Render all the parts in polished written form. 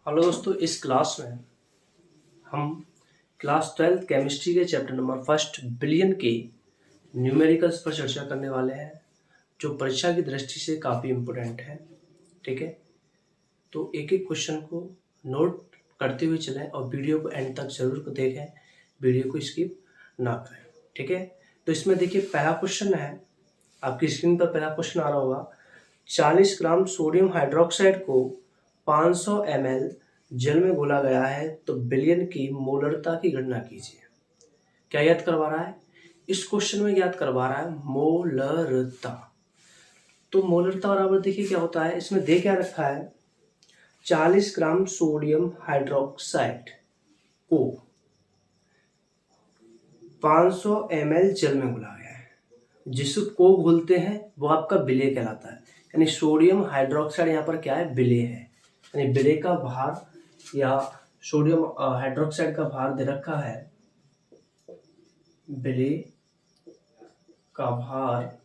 Hello दोस्तों, इस class में हम क्लास 12 केमिस्ट्री के चैप्टर नंबर फर्स्ट बिलियन के न्यूमेरिकल्स पर चर्चा करने वाले हैं, जो परीक्षा की दृष्टि से काफ़ी इम्पोर्टेंट है। ठीक है, तो एक एक क्वेश्चन को नोट करते हुए चलें और वीडियो को एंड तक जरूर देखें, वीडियो को स्किप ना करें। ठीक है, तो इसमें देखिए पहला क्वेश्चन है, आपकी स्क्रीन पर पहला क्वेश्चन आ रहा होगा। 40 ग्राम सोडियम हाइड्रोक्साइड को 500 ml जल में घोला गया है, तो बिलियन की मोलरता की गणना कीजिए। क्या याद करवा रहा है? इस क्वेश्चन में याद करवा रहा है मोलरता। तो मोलरता बराबर देखिए क्या होता है, इसमें दे क्या रखा है, 40 ग्राम सोडियम हाइड्रोक्साइड को 500 ml जल में घोला गया है। जिसको घोलते हैं वो आपका विलेय कहलाता है। यानी सोडियम हाइड्रोक्साइड यहाँ पर क्या है, विलेय है। यानी विलेय का भार या सोडियम हाइड्रोक्साइड का भार दे रखा है, विलेय का भार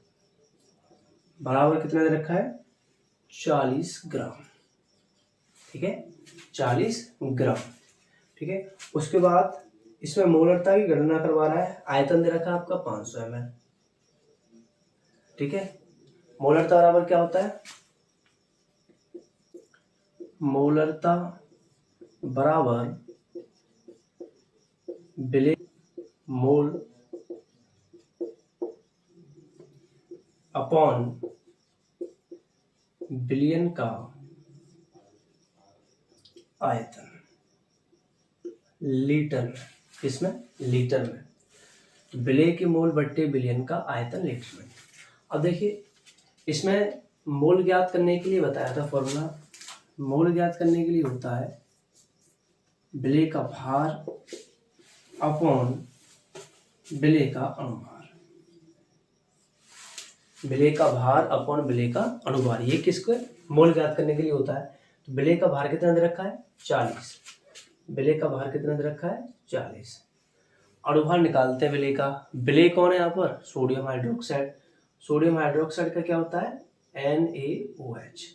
बराबर कितना दे रखा है, 40 ग्राम। ठीक है, 40 ग्राम। ठीक है, उसके बाद इसमें मोलरता की गणना करवा रहा है, आयतन दे रखा है आपका 500 ml। ठीक है, मोलरता बराबर क्या होता है, मोलरता बराबर विलेय मोल अपॉन बिलियन का आयतन लीटर में। किसमें? लीटर में। विलेय के मोल बट्टे बिलियन का आयतन लीटर में। अब देखिए इसमें मोल ज्ञात करने के लिए बताया था फॉर्मूला। मोल ज्ञात करने के लिए होता है विलेय का भार अपॉन विलेय का अनुभार। विलेय का भार अपॉन विलेय का अनुभार, ये किसको मोल ज्ञात करने के लिए होता है। तो विलेय का भार कितना दे रखा है, 40। विलेय का भार कितना दे रखा है, 40। अनुभार निकालते हैं विलेय का। विलेय कौन है यहाँ पर, सोडियम हाइड्रोक्साइड। सोडियम हाइड्रोक्साइड का क्या होता है, NaOH।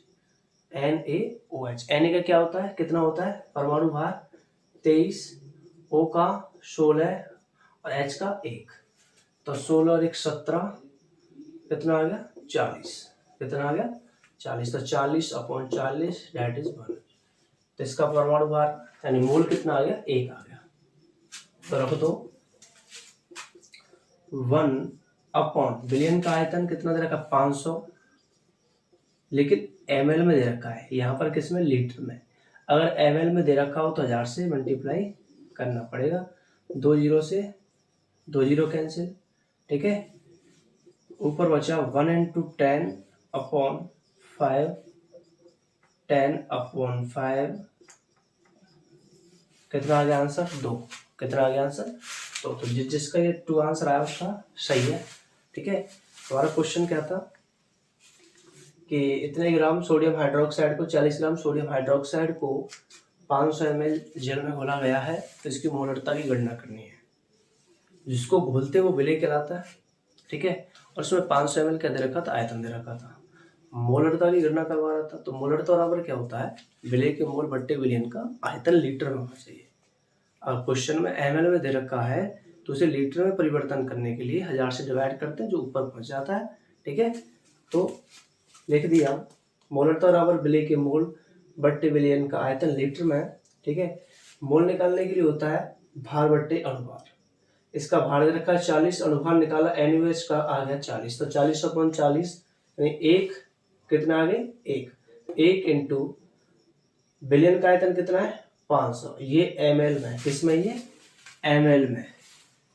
NaOH, Na का क्या होता है, कितना होता है, परमाणु भार 23, O का 16 और H का 1। तो 16 और 1 17, कितना आ गया, 40। कितना आ गया, 40। तो 40 अपॉन 40 दैट इज 1। तो इसका परमाणु भार यानी मोल कितना आ गया, 1 आ गया। तो रख दो 1 अपॉन बिलियन का आयतन कितना दे रखा, 500, लेकिन ml में दे रखा है, यहाँ पर किसमें, लीटर में। अगर ml में दे रखा हो तो 1000 से मल्टीप्लाई करना पड़ेगा। 2 जीरो से 2 जीरो कैंसिल। ठीक है, ऊपर बचा 1 इंटू 10 अपॉन 5, 10 अपॉन 5, कितना आ गया आंसर, 2। कितना आ गया आंसर, तो जिसका ये 2 आंसर आया उसका सही है। ठीक है, हमारा क्वेश्चन क्या था कि इतने ग्राम सोडियम हाइड्रोक्साइड को 40 ग्राम सोडियम हाइड्रोक्साइड को 500 ml जल में घोला गया है, तो इसकी मोलरता की गणना करनी है। जिसको घोलते वो विलेय कहलाता है। ठीक है, और उसमें 500 ml क्या दे रखा था, आयतन दे रखा था। मोलरता की गणना करवा रहा था, तो मोलरता बराबर क्या होता है, विलेय के मोल बट्टे विलियन का आयतन लीटर में होना चाहिए। अब क्वेश्चन में ml में दे रखा है, तो उसे लीटर में परिवर्तन करने के लिए 1000 से डिवाइड करते हैं, जो ऊपर पहुंच जाता है। ठीक है, तो लिख दिया मोलरता बराबर विलेय के मोल बट्टे विलियन का आयतन लीटर में। ठीक है, मोल निकालने के लिए होता है भार बट्टे अनुभार। इसका भार दे रखा है 40, अनुभार निकाला NaOH का आ गया 40। तो 40 अपॉन 40 यानी 1, कितना आ गए, 1 इंटू बिलियन का आयतन कितना है, 500। ये ml में, किसमें, ये ml में,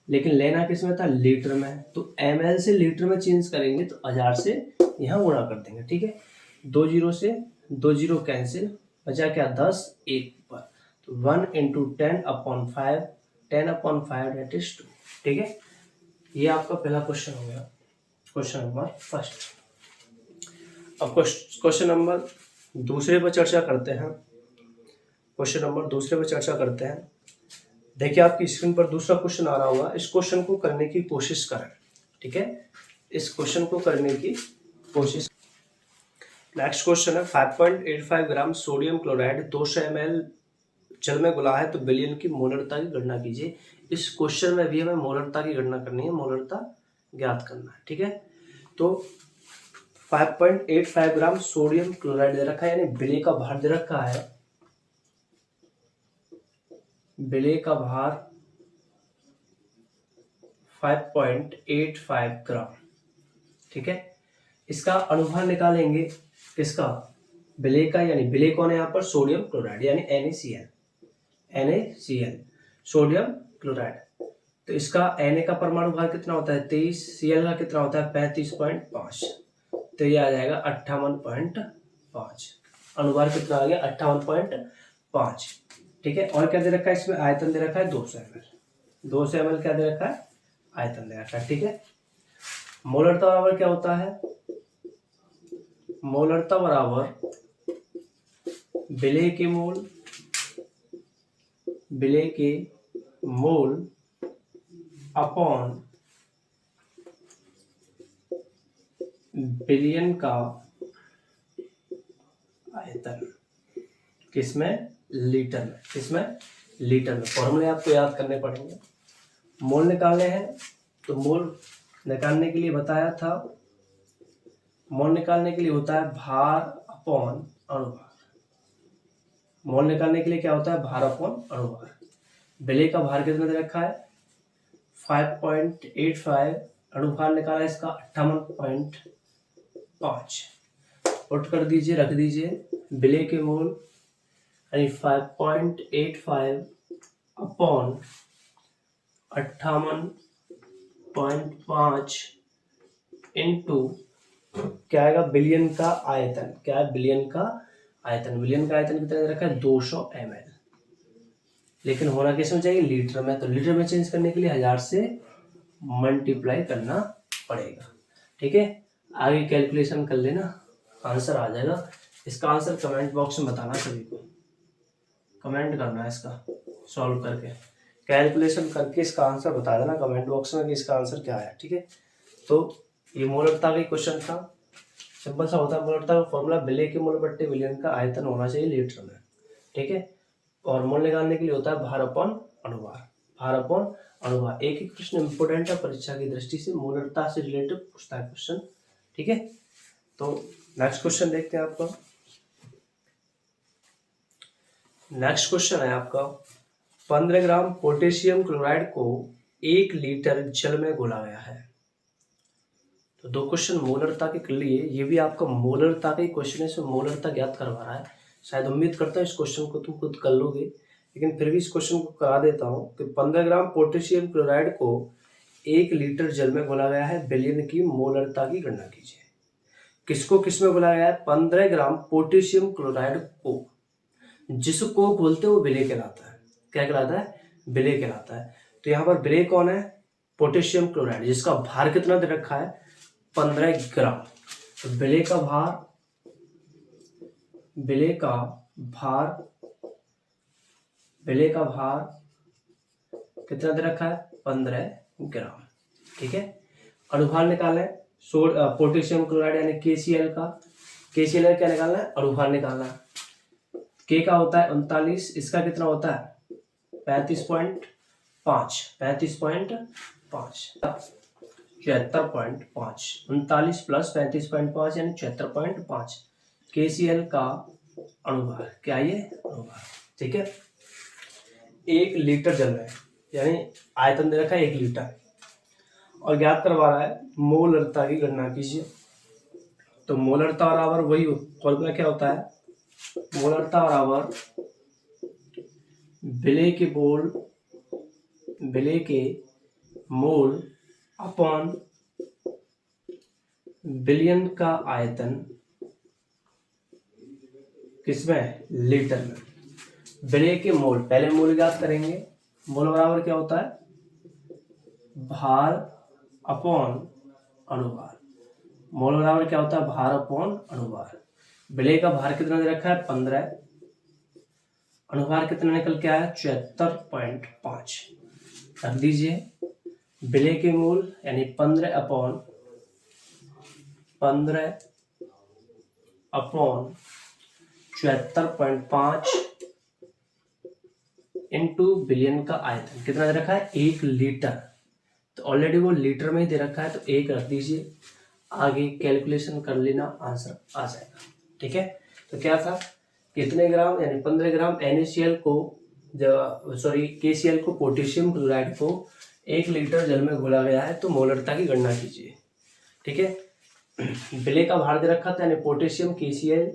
लेकिन लेना किस में था, लीटर में। तो ml से लीटर में चेंज करेंगे तो 1000 से यहाँ गुणा कर देंगे। ठीक है, 2 जीरो से 2 जीरो कैंसिल, बचा क्या, 10, 1 पर। तो 1 into 10 upon 5, 10 upon 5 that is 2। ठीक है, ये आपका पहला क्वेश्चन हो गया, क्वेश्चन नंबर फर्स्ट। अब क्वेश्चन नंबर दूसरे पर चर्चा करते हैं। क्वेश्चन नंबर दूसरे पर चर्चा करते हैं। देखिए आपकी स्क्रीन पर दूसरा क्वेश्चन आ रहा होगा, इस क्वेश्चन को करने की कोशिश करें। ठीक है, इस क्वेश्चन को करने की कोशिश। नेक्स्ट क्वेश्चन है 5.85 ग्राम सोडियम क्लोराइड 200 ml जल में घुला है तो विलयन की मोलरता की गणना कीजिए। इस क्वेश्चन में भी हमें मोलरता की गणना करनी है, मोलरता ज्ञात करना है। ठीक है, तो 5.85 ग्राम सोडियम क्लोराइड दे रखा है, यानी विलेय का भार दे रखा है, विलेय का भार 5.85 ग्राम। ठीक है, इसका अनुभार निकालेंगे, किसका, विलेय का, यानी विलेय कौन है यहाँ पर, सोडियम क्लोराइड यानी NaCl, NaCl सोडियम क्लोराइड। तो इसका Na का परमाणु भार कितना होता है 23, Cl का कितना होता है 35.5, तो ये आ जाएगा 58.5। अनुभार कितना आ गया 58.5। ठीक है, और क्या दे रखा है इसमें, आयतन दे रखा है 200 ml, 200 ml क्या दे रखा है, आयतन दे रखा है। ठीक है, मोलरता बराबर क्या होता है, मोलरता बराबर विलेय के मोल, विलेय के मोल अपॉन बिलियन का आयतन, किसमें, लीटर में, किसमें, लीटर में। फॉर्मूले आपको याद करने पड़ेंगे। मोल निकालने हैं तो मोल निकालने के लिए बताया था, मोल निकालने के लिए होता है भार अपॉन अनुभार। मोल निकालने के लिए क्या होता है, भार अपॉन अनुभार। विलेय का भार कितना दे रखा है 5.85, अनुभार निकाला इसका 58.5। पुट कर दीजिए, रख दीजिए, विलेय के मोल यानी 5.85 अपॉन 58.5 इंटू क्या आएगा, बिलियन का आयतन, क्या है, बिलियन का आयतन। बिलियन का आयतन कितना दे रखा है 200 ml, लेकिन होना किस में चाहिए, लीटर में। तो लीटर में चेंज करने के लिए 1000 से मल्टीप्लाई करना पड़ेगा। ठीक है, आगे कैलकुलेशन कर लेना, आंसर आ जाएगा। इसका आंसर कमेंट बॉक्स में बताना, सभी को कमेंट करना है इसका सॉल्व करके, कैलकुलेशन करके इसका आंसर बता देना कमेंट बॉक्स में कि इसका आंसर क्या है। ठीक है, तो ये मोलरता का क्वेश्चन था, सिंपल सा होता है मोलरता का फॉर्मूला, विलेय के मोल बट्टे विलियन का आयतन होना चाहिए लीटर में। ठीक है, और मोल निकालने के लिए होता है भार अपॉन अनुभार, भार अपॉन अनुभार। एक एक प्रश्न इंपोर्टेंट है परीक्षा की दृष्टि से, मोलरता से रिलेटेड पूछता है क्वेश्चन। ठीक है, तो नेक्स्ट क्वेश्चन देखते हैं आपका। नेक्स्ट क्वेश्चन है आपका, 15 ग्राम पोटेशियम क्लोराइड को 1 लीटर जल में घोला गया है। तो दो क्वेश्चन मोलरता के कर लिए, ये भी आपका मोलरता का ही क्वेश्चन है, इसमें मोलरता ज्ञात करवा रहा है। शायद उम्मीद करता हूँ इस क्वेश्चन को तुम खुद कर लोगे, लेकिन फिर भी इस क्वेश्चन को करा देता हूँ कि 15 ग्राम पोटेशियम क्लोराइड को 1 लीटर जल में घोला गया है, विलयन की मोलरता की गणना कीजिए। किसको किस में घोला गया है, 15 ग्राम पोटेशियम क्लोराइड को, जिसको बोलते हैं वो विलेय कहलाता है। क्या कहलाता है, विलेय कहलाता है। तो यहाँ पर विलेय कौन है, पोटेशियम क्लोराइड, जिसका भार कितना दे रखा है 15 ग्राम। तो विलेय का भार, विलेय का भार, विलेय का भार कितना दे रखा है 15 ग्राम। ठीक है, अनुभार निकालें, पोटेशियम क्लोराइड यानी KCl का, KCl क्या निकालना है, अनुभार निकालना है। K का होता है 39, इसका कितना होता है 35.5, 35.5, 74.5, 39 प्लस 35.5 यानी 74.5 KCl का अनुभार, क्या ये अनुभार। ठीक है, 1 लीटर जल में, यानी आयतन दे रखा है 1 लीटर, और ज्ञात करवा रहा है मोलरता की गणना कीजिए। तो मोलरता बराबर वही फॉर्मूला क्या होता है, मोलरता बराबर विलेय के मोल, विलेय के मोल अपॉन बिलियन का आयतन, किसमें, लीटर में। विलेय के मोल, पहले मोल ज्ञात करेंगे, मोल बराबर क्या होता है भार अपॉन अनुभार। मोल बराबर क्या होता है भार अपॉन अनुभार। विलेय का भार कितना दे रखा है 15, अनुभार कितना निकल के आया 74.5, रख दीजिए। विलेय के मूल यानी 15 अपॉन 74.5 इनटू बिलियन का आयतन कितना दे रखा है 1 लीटर, तो ऑलरेडी वो लीटर में ही दे रखा है तो 1 रख दीजिए, आगे कैलकुलेशन कर लेना, आंसर आ जाएगा। ठीक है, तो क्या था, कितने ग्राम यानी 15 ग्राम NaCl को KCl को पोटेशियम क्लोराइड को 1 लीटर जल में घोला गया है तो मोलरता की गणना कीजिए। ठीक है, विलेय का भार दे रखा था यानी पोटेशियम KCl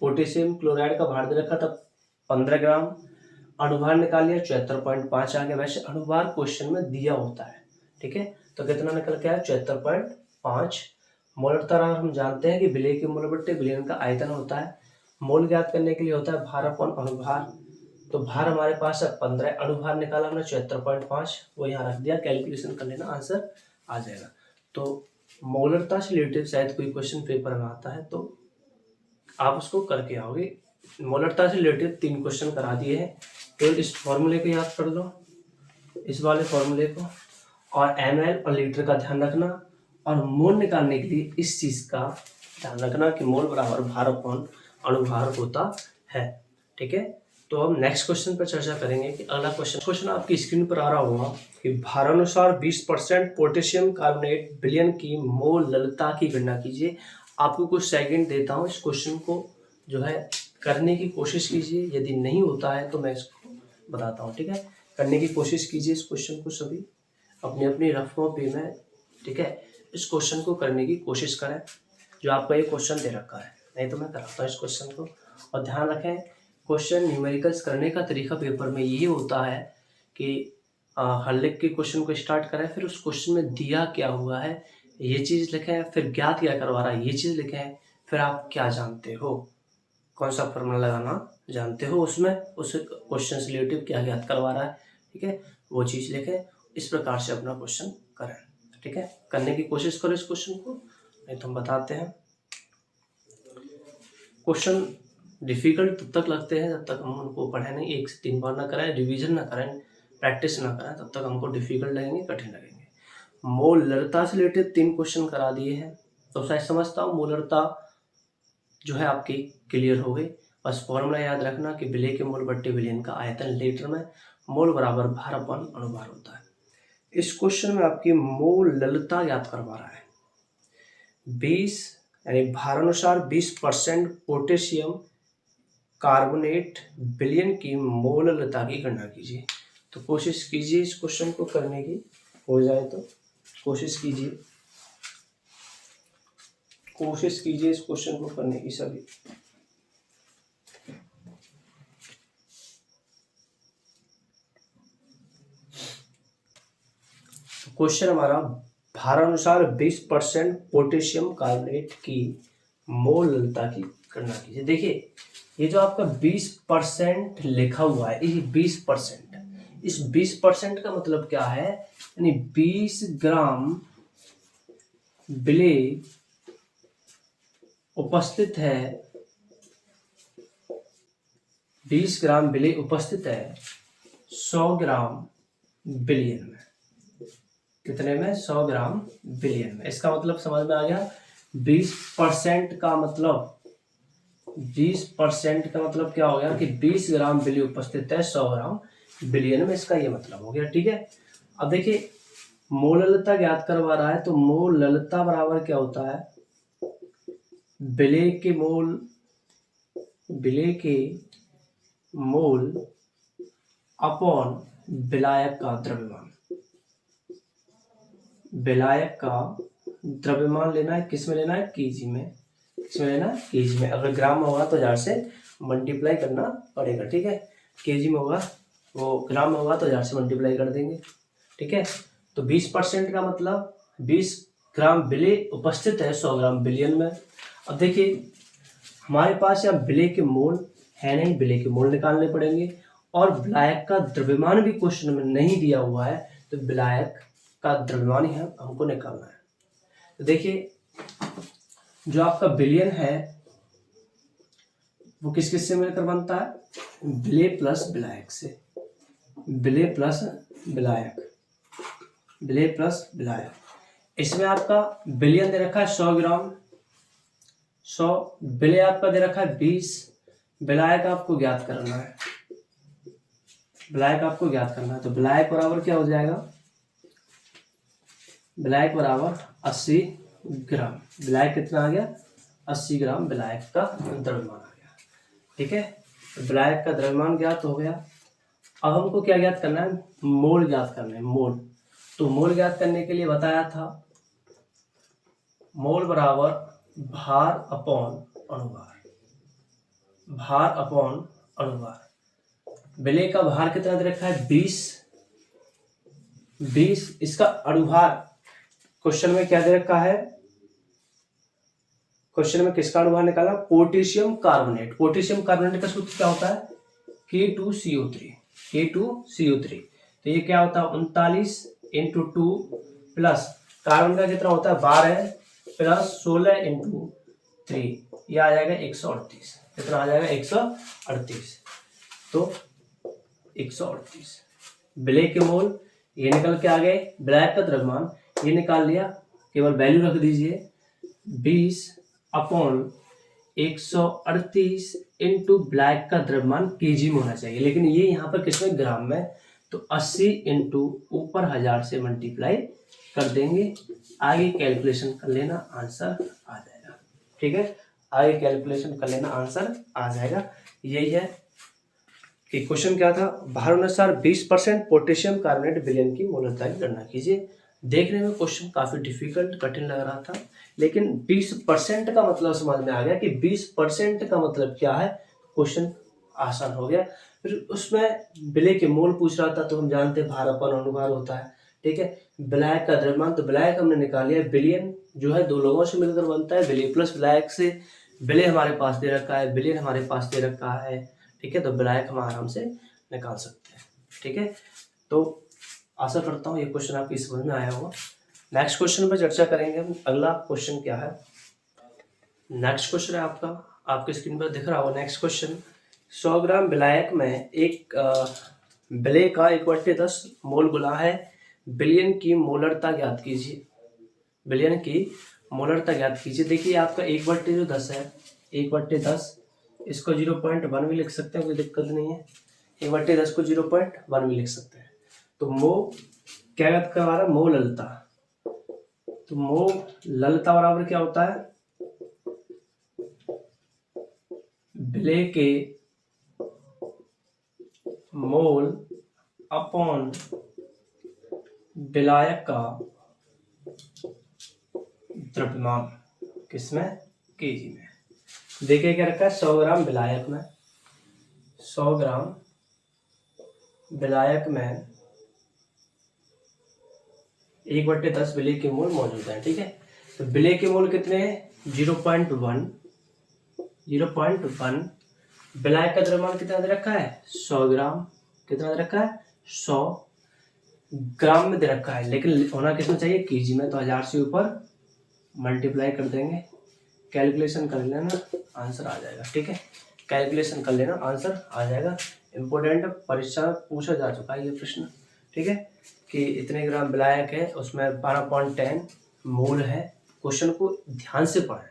पोटेशियम क्लोराइड का भार दे रखा था 15 ग्राम, अणुभार निकाल लिया 74.5 आ गया। वैसे अणुभार क्वेश्चन में दिया होता है। ठीक है, तो कितना निकल के आया 74.5। मोलरता हम जानते हैं कि विलेय के मोल बट्टे विलयन का आयतन होता है, मोल ज्ञात करने के लिए होता है भार अपॉन अणुभार, तो भार हमारे पास है 15, अणुभार निकाला हमने 74.5, वो यहाँ रख दिया, कैलकुलेशन कर लेना, आंसर आ जाएगा। तो मोलरता से रिलेटेड शायद कोई क्वेश्चन पेपर में आता है तो आप उसको करके आओगे। मोलरता से रिलेटेड 3 क्वेश्चन करा दिए हैं, केवल इस फॉर्मूले को याद कर लो, इस वाले फॉर्मूले को, और ml और लीटर का ध्यान रखना, और मोल निकालने के लिए इस चीज का ध्यान रखना कि मोल बराबर भार अपॉन अणुभार होता है। ठीक है, तो अब नेक्स्ट क्वेश्चन पर चर्चा करेंगे कि अगला क्वेश्चन आपकी स्क्रीन पर आ रहा होगा कि भारानुसार 20% पोटेशियम कार्बोनेट विलयन की मोल ललता की गणना कीजिए। आपको कुछ सेकंड देता हूँ, इस क्वेश्चन को जो है करने की कोशिश कीजिए, यदि नहीं होता है तो मैं इसको बताता हूँ। ठीक है, करने की कोशिश कीजिए इस क्वेश्चन को सभी अपनी अपनी रफ कॉपी में। ठीक है, इस क्वेश्चन को करने की कोशिश करें जो आपका ये क्वेश्चन दे रखा है, नहीं तो मैं कराता हूँ इस क्वेश्चन को। और ध्यान रखें, क्वेश्चन न्यूमेरिकल्स करने का तरीका पेपर में यही होता है कि हर लिख के क्वेश्चन को स्टार्ट करें, फिर उस क्वेश्चन में दिया क्या हुआ है ये चीज़ लिखें, फिर ज्ञात क्या करवा रहा है ये चीज़ लिखें, फिर आप क्या जानते हो, कौन सा फॉर्मूला लगाना जानते हो, उसमें उस क्वेश्चन से रिलेटिव क्या ज्ञात करवा रहा है। ठीक है, वो चीज़ लिखें, इस प्रकार से अपना क्वेश्चन करें। ठीक है, करने की कोशिश करो इस क्वेश्चन को, नहीं तो हम बताते हैं। क्वेश्चन डिफिकल्ट तब तक लगते हैं जब तक हम उनको पढ़े नहीं, 1 से 3 बार ना करें, रिवीजन ना करें, प्रैक्टिस ना करें, तब तक हमको डिफिकल्ट लगेंगे, कठिन लगेंगे। मोलरता से रिलेटेड 3 क्वेश्चन करा दिए हैं, तो शायद समझता हूँ मोलरता जो है आपकी क्लियर हो गई। बस फॉर्मूला याद रखना कि विलेय के मोल बट्टे विलयन का आयतन लीटर में, मोल बराबर भार अपॉन अणुभार होता है। इस क्वेश्चन में आपकी मोल ललता याद करवा रहा है, 20 यानी भारानुसार 20% पोटेशियम कार्बोनेट विलयन की मोल ललता की गणना कीजिए। तो कोशिश कीजिए इस क्वेश्चन को करने की, हो जाए तो कोशिश कीजिए इस क्वेश्चन को करने की सभी। क्वेश्चन हमारा भारानुसार 20% पोटेशियम कार्बोनेट की मोल ललता की गणना कीजिए। देखिए ये जो आपका 20% लिखा हुआ है, ये 20%, इस 20% का मतलब क्या है, यानी 20 ग्राम विलेय उपस्थित है, 20 ग्राम विलेय उपस्थित है 100 ग्राम विलयन में। कितने में? 100 ग्राम विलयन में। इसका मतलब समझ में आ गया, 20% का मतलब 20% का मतलब क्या हो गया कि 20 ग्राम विलेय उपस्थित है 100 ग्राम विलयन में, इसका ये मतलब हो गया। ठीक है, अब देखिए मोल ललता ज्ञात करवा रहा है, तो मोल ललता बराबर क्या होता है, विलेय के मोल अपॉन विलायक का द्रव्यमान। विलायक का द्रव्यमान लेना है, किस में लेना है, केजी में। किसमें लेना है, केजी में। अगर ग्राम में होगा तो 1000 से मल्टीप्लाई करना पड़ेगा। ठीक है, केजी में होगा, वो ग्राम में होगा तो 1000 से मल्टीप्लाई कर देंगे। ठीक है, तो 20% का मतलब 20 ग्राम विलेय उपस्थित है 100 ग्राम विलयन में। अब देखिए हमारे पास यहाँ विलेय के मोल है नहीं, विलेय के मोल निकालने पड़ेंगे, और विलायक का द्रव्यमान भी क्वेश्चन में नहीं दिया हुआ है, तो विलायक का द्रव्यमान ही हमको निकालना है। तो देखिए जो आपका विलयन है वो किस किस से मिलकर बनता है, विलेय प्लस विलायक से, विलेय प्लस विलायक। इसमें आपका विलयन दे रखा है 100 ग्राम, 100, विलेय आपका दे रखा है 20, विलायक आपको ज्ञात करना है। ब्लैक आपको ज्ञात करना है, तो ब्लैक बराबर क्या हो जाएगा, ब्लैक बराबर 80 ग्राम। ब्लैक कितना आ गया, 80 ग्राम ब्लैक का द्रव्यमान आ गया। ठीक है, तो ब्लैक का द्रव्यमान ज्ञात हो गया। अब हमको क्या ज्ञात करना है, मोल ज्ञात करना है, मोल। तो मोल ज्ञात करने के लिए बताया था मोल बराबर भार अपॉन अनुभार, भार अपॉन अनुभार। विलेय का भार कितना दे रखा है, 20। इसका अनुभार क्वेश्चन में क्या दे रखा है, क्वेश्चन में किसका अनुभार निकाला, पोटेशियम कार्बोनेट। पोटेशियम कार्बोनेट का सूत्र क्या होता है, K2CO3, K2CO3। तो ये क्या होता है, 39 × 2 प्लस कार्बन का कितना होता है, 12 प्लस 16 × 3, ये आ जाएगा 138। कितना आ जाएगा, 138। तो 138 ब्लैक के मोल ये निकल के आ गए, ब्लैक का द्रव्यमान ये निकाल लिया, केवल वैल्यू रख दीजिए 20/138 इंटू ब्लैक का द्रव्यमान केजी में होना चाहिए, लेकिन ये यहाँ पर किसमें, ग्राम में। तो 80 इंटू ऊपर 1000 से मल्टीप्लाई कर देंगे, आगे कैलकुलेशन कर लेना, आंसर आ जाएगा। ठीक है, आगे कैलकुलेशन कर लेना, आंसर आ जाएगा। यही है कि क्वेश्चन क्या था, भार अनुसार 20% पोटेशियम कार्बोनेट विलयन की मोलरता की गणना कीजिए। देखने में क्वेश्चन काफी डिफिकल्ट, कठिन लग रहा था, लेकिन 20% का मतलब समझ में आ गया कि 20% का मतलब क्या है, क्वेश्चन आसान हो गया। फिर उसमें विलेय के मोल पूछ रहा था, तो हम जानते हैं भार अपॉन अनुभार होता है। ठीक है, ब्लैक का द्रव्यमान, तो ब्लैक हमने निकाल लिया, विलयन जो है दो लोगों से मिलकर बनता है, विलेय प्लस ब्लैक से, विलेय हमारे पास दे रखा है, विलयन हमारे पास दे रखा है। ठीक है, तो ब्लैक हम आराम से निकाल सकते हैं। ठीक है, तो आशा करता हूँ ये क्वेश्चन आपकी समझ में आया होगा। नेक्स्ट क्वेश्चन पर चर्चा करेंगे हम। अगला क्वेश्चन क्या है, नेक्स्ट क्वेश्चन है आपका, आपके स्क्रीन पर दिख रहा होगा। नेक्स्ट क्वेश्चन, 100 ग्राम विलायक में एक विलेय का 1/10 मोल गुना है, विलयन की मोलरता ज्ञात कीजिए। विलयन की मोलरता ज्ञात कीजिए। देखिए आपका 1/10 है, 1/10 इसको 0.1 भी लिख सकते हैं, कोई दिक्कत नहीं है। 1/10 को 0.1 भी लिख सकते हैं। तो मो क्या याद करवा रहा है, मो ललता। तो मो ललता बराबर क्या होता है, विलेय के मोल अपॉन विलायक का द्रव्यमान, किसमें, केजी में। देखिए क्या रखा है, 100 ग्राम विलायक में, 100 ग्राम विलायक में 1/10 विलेय के मोल मौजूद है। ठीक है, तो विलेय के मोल कितने हैं, 0.1। विलायक का द्रव्यमान कितना दे रखा है, 100 ग्राम। कितना दे रखा है, 100 ग्राम में दे रखा है, लेकिन होना किसमें चाहिए, केजी में। तो 1000 से ऊपर मल्टीप्लाई कर देंगे, कैलकुलेशन कर लेना, आंसर आ जाएगा। ठीक है, कैलकुलेशन कर लेना, आंसर आ जाएगा। इम्पोर्टेंट परीक्षा में पूछा जा चुका है ये प्रश्न। ठीक है, कि इतने ग्राम विलायक है, उसमें 12.10 मोल है। क्वेश्चन को ध्यान से पढ़ें,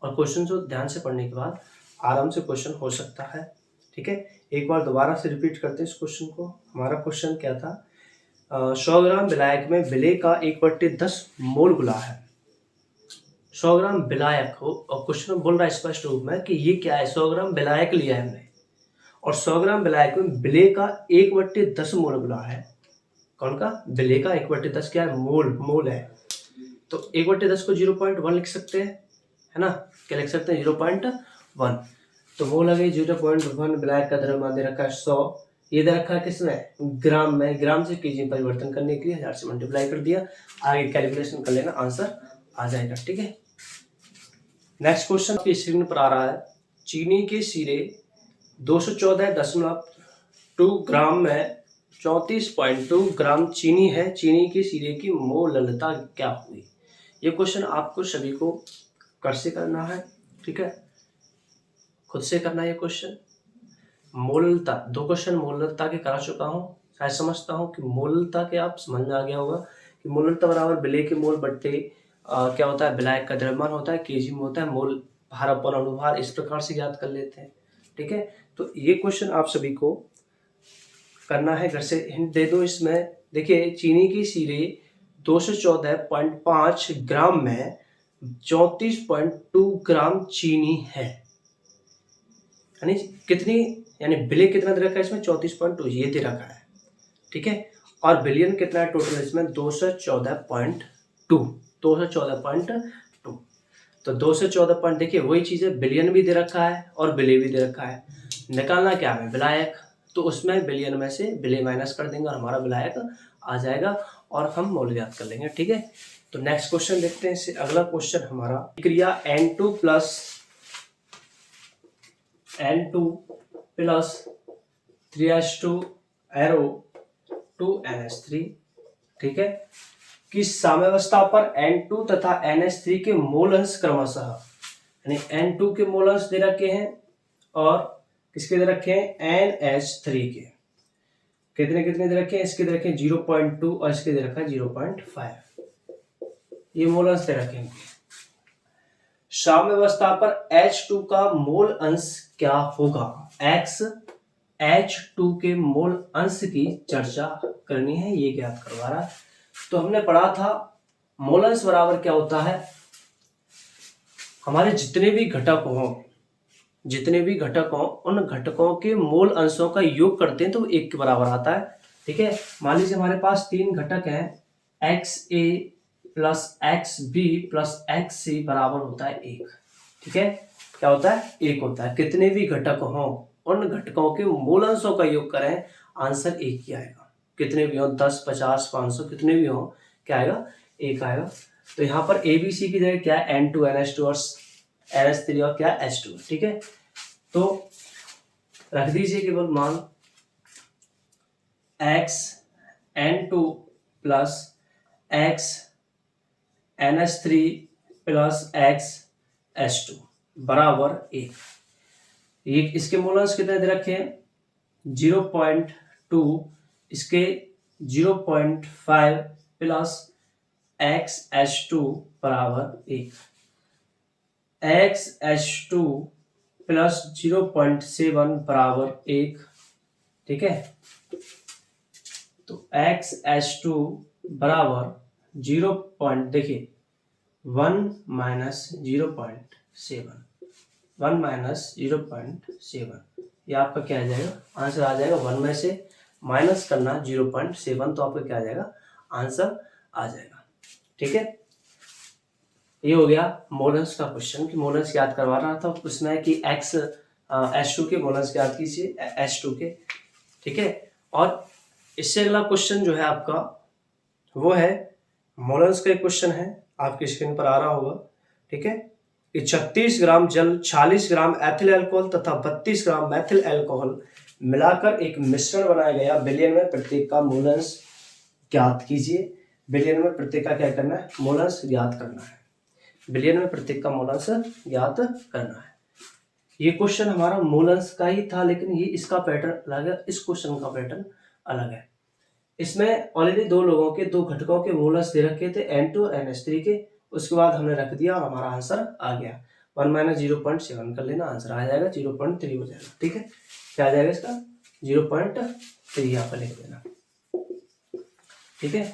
और क्वेश्चन को ध्यान से पढ़ने के बाद आराम से क्वेश्चन हो सकता है। ठीक है, एक बार दोबारा से रिपीट करते हैं इस क्वेश्चन को। हमारा क्वेश्चन क्या था, 100 ग्राम विलायक में विलेय का 1/10 मोल गुना है। 100 ग्राम विलायक हो, और क्वेश्चन बोल रहा है स्पष्ट रूप में कि ये क्या है, 100 ग्राम विलायक लिया है हमने, और 100 ग्राम विलायक में विलेय का 1/10 मोल गुना है। कौन का, विलेय का 1/10 क्या है, मोल है। तो 1/10 को 0.1 लिख सकते हैं, है ना, क्या लिख सकते हैं, 0.1। तो मोल लगे 0.1, विलायक का द्रव्यमान दे रखा है 100, ये दे रखा है किसमें, ग्राम में। ग्राम से केजी में परिवर्तन करने के लिए 1000 से मल्टीप्लाई कर दिया, आगे कैलकुलेशन कर लेना, आंसर आ जाएगा। ठीक है, नेक्स्ट क्वेश्चन आपकी स्क्रीन पर आ रहा है, चीनी के सिरे 214.2 ग्राम में 34.2 ग्राम चीनी है, चीनी के सिरे की मोललता क्या हुई। ये क्वेश्चन आपको सभी को कर से करना है। ठीक है, खुद से करना है ये क्वेश्चन। मोललता, दो क्वेश्चन मोललता के करा चुका हूँ, शायद समझता हूँ कि मोललता के आप समझ में आ गया होगा कि मोललता बराबर विलेय के मोल बट्टे क्या होता है, विलायक का द्रव्यमान होता है, केजी में होता है, मोल भार अपॉन अनुभार, इस प्रकार से याद कर लेते हैं। ठीक है, तो ये क्वेश्चन आप सभी को करना है घर से, हिंट दे दो इसमें। देखिए चीनी की सिरे 214.5 ग्राम में 34.2 ग्राम चीनी है, यानी कितनी, यानी बिलियन कितना दे रखा है इसमें 34.2 ये दे रखा है, ठीक है। और बिलियन कितना है टोटल इसमें 214.2। तो 214 पॉइंट, देखिए वही चीज़ है, बिलियन भी दे रखा है और बिले भी दे रखा है। निकालना क्या है विलायक, तो उसमें बिलियन में से बिले माइनस कर देंगे और हमारा विलायक आ जाएगा और हम मोल ज्ञात कर लेंगे, ठीक है। तो नेक्स्ट क्वेश्चन देखते हैं। इससे अगला क्वेश्चन हमारा, क्रिया N2 plus 3H2 arrow 2NH3, ठीक है, कि साम्यावस्था पर N2 तथा NH3 के मोल अंश क्रमशः, यानी N2 के मोल अंश दे रखे हैं और किसके दे रखे हैं NH3 के, कितने कितने दे रखे हैं, इसके दे रखे हैं 0.2 और इसके दे रखा है 0.5, ये मोल अंश दे रखे हैं। साम्यावस्था पर H2 का मोल अंश क्या होगा, H2 के मोल अंश की चर्चा करनी है, ये ज्ञात करवा रहा है। तो हमने पढ़ा था मोल अंश बराबर क्या होता है, हमारे जितने भी घटक हों उन घटकों के मोल अंशों का योग करते हैं तो एक के बराबर आता है, ठीक है। मान लीजिए हमारे पास 3 घटक हैं, XA plus XB plus XC बराबर होता है 1, ठीक है, क्या होता है 1 होता है। कितने भी घटक हों उन घटकों के मूल अंशों का योग करें, आंसर 1 ही आएगा। कितने भी हो 10, 50, 500 कितने भी हो, क्या आएगा 1 आएगा। तो यहाँ पर ABC की जगह क्या है N2 NH2 और NH3 और क्या H2, ठीक है। तो रख दीजिए केवल मान X N2 plus X NH3 plus X H2 बराबर 1। ये इसके मोल अंश कितने दे रखे हैं 0.2, इसके 0.5 प्लस XH2 बराबर 1, XH2 प्लस 0.7 बराबर 1, ठीक है। तो XH2 बराबर 0. देखिए 1 माइनस 0.7, 1 माइनस 0.7, ये आपका क्या आ जाएगा, आंसर आ जाएगा। 1 में से माइनस करना 0.7 तो आपका क्या आ जाएगा, आंसर आ जाएगा, ठीक है। ये हो गया मोल अंश का क्वेश्चन कि मोल अंश याद करवा रहा था उसमें कि H2 के मोल अंश याद कीजिए H2 के, ठीक है। और इससे अगला क्वेश्चन जो है आपका वो है मोल अंश का एक क्वेश्चन है, आपकी स्क्रीन पर आ रहा होगा, ठीक है, कि 36 ग्राम जल 40 ग्राम एथिल अल्कोहल तथा 32 ग्राम मैथिल अल्कोहल मिलाकर एक मिश्रण बनाया गया, बिलियन में प्रत्येक का मोल अंश ज्ञात कीजिए। बिलियन में प्रत्येक का क्या करना है, मोल अंश ज्ञात करना है, बिलियन में प्रत्येक का मोल अंश ज्ञात करना है। ये क्वेश्चन हमारा मोल अंश का ही था, लेकिन ये इसका पैटर्न अलग है, इस क्वेश्चन का पैटर्न अलग है। इसमें ऑलरेडी 2 लोगों के 2 घटकों के मोल अंश दे रखे थे N2 और NH3 के, उसके बाद हमने रख दिया और हमारा आंसर आ गया। 1 माइनस 0.7 कर लेना, आंसर आ जाएगा 0.3 हो जाएगा, ठीक है। क्या आ जाएगा इसका 0.3 यहाँ पर लिख देना, ठीक है।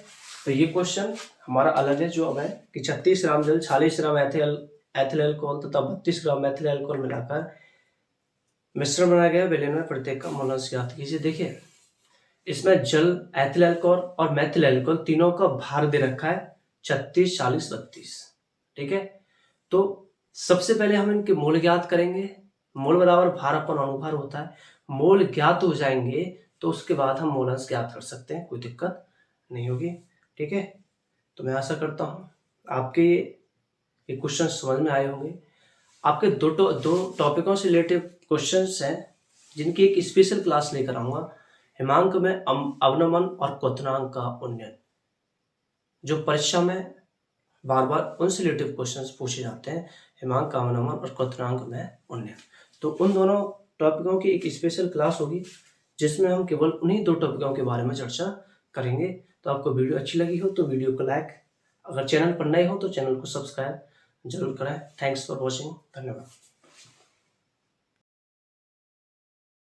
तो ये क्वेश्चन हमारा अलग है जो अब है कि 36 ग्राम जल 40 ग्राम एथिल अल्कोहल तथा 32 ग्राम मैथिल अल्कोहल मिलाकर मिश्रण बनाया गया, बिलियन में प्रत्येक का मोल अंश ज्ञात कीजिए। देखिए इसमें जल, एथिल अल्कोहल और मैथिल अल्कोहल तीनों का भार दे रखा है 36, 40, 32, ठीक है। तो सबसे पहले हम इनके मोल ज्ञात करेंगे, मोल बराबर भार अपन अनुभार होता है, मोल ज्ञात हो जाएंगे तो उसके बाद हम मोल अंश ज्ञात कर सकते हैं, कोई दिक्कत नहीं होगी, ठीक है। तो मैं आशा करता हूँ आपके ये क्वेश्चन समझ में आए होंगे। आपके दो टॉपिकों से रिलेटेड क्वेश्चंस हैं जिनकी एक स्पेशल क्लास लेकर आऊँगा, हिमांक में अवनमन और क्वथनांक का उन्नयन, जो परीक्षा में बार बार उनसे रिलेटेड क्वेश्चंस पूछे जाते हैं, हिमांक का अवनमन और क्वथनांक में उन्नयन। तो उन दोनों टॉपिकों की एक स्पेशल क्लास होगी जिसमें हम केवल उन्हीं 2 टॉपिकों के बारे में चर्चा करेंगे। तो आपको वीडियो अच्छी लगी हो तो वीडियो को लाइक, अगर चैनल पर नए हो तो चैनल को सब्सक्राइब जरूर करें। थैंक्स फॉर वॉचिंग, धन्यवाद।